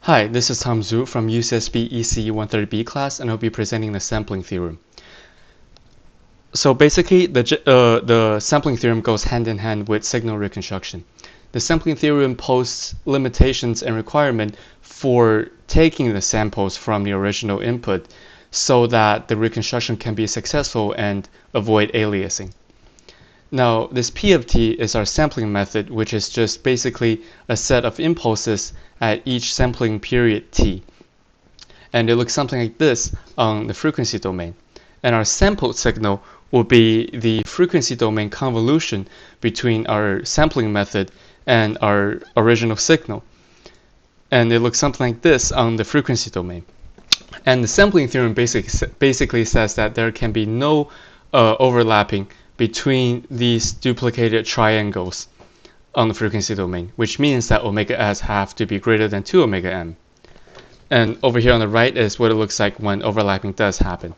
Hi, this is Tom Zhu from UCSB ECE130B class, and I'll be presenting the sampling theorem. So basically, the sampling theorem goes hand in hand with signal reconstruction. The sampling theorem posts limitations and requirements for taking the samples from the original input so that the reconstruction can be successful and avoid aliasing. Now, this P of t is our sampling method, which is just basically a set of impulses at each sampling period t. And it looks something like this on the frequency domain. And our sampled signal will be the frequency domain convolution between our sampling method and our original signal. And it looks something like this on the frequency domain. And the sampling theorem basically says that there can be no overlapping between these duplicated triangles on the frequency domain, which means that omega s have to be greater than 2 omega m. And over here on the right is what it looks like when overlapping does happen.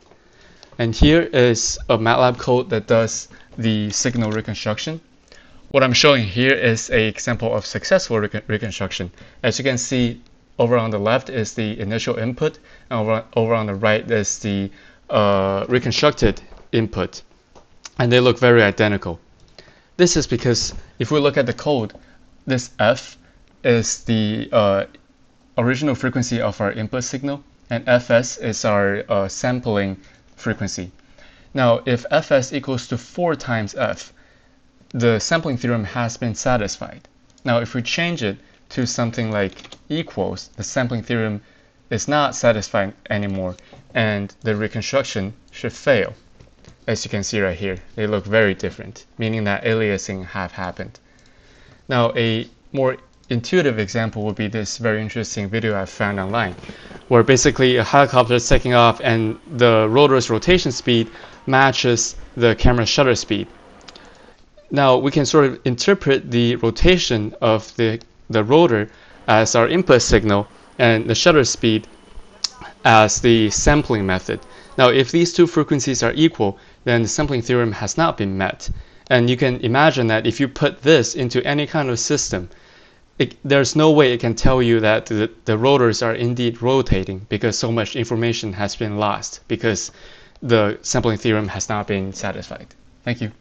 And here is a MATLAB code that does the signal reconstruction. What I'm showing here is an example of successful reconstruction. As you can see, over on the left is the initial input, and over on the right is the reconstructed input. And they look very identical. This is because if we look at the code, this f is the original frequency of our input signal, and fs is our sampling frequency. Now, if fs equals to 4 times f, the sampling theorem has been satisfied. Now, if we change it to something like equals, the sampling theorem is not satisfied anymore, and the reconstruction should fail. As you can see right here, they look very different, meaning that aliasing have happened. Now, a more intuitive example would be this very interesting video I found online, where basically a helicopter is taking off and the rotor's rotation speed matches the camera's shutter speed. Now, we can sort of interpret the rotation of the rotor as our input signal and the shutter speed as the sampling method. Now, if these two frequencies are equal, then the sampling theorem has not been met. And you can imagine that if you put this into any kind of system, there's no way it can tell you that the rotors are indeed rotating, because so much information has been lost because the sampling theorem has not been satisfied. Thank you.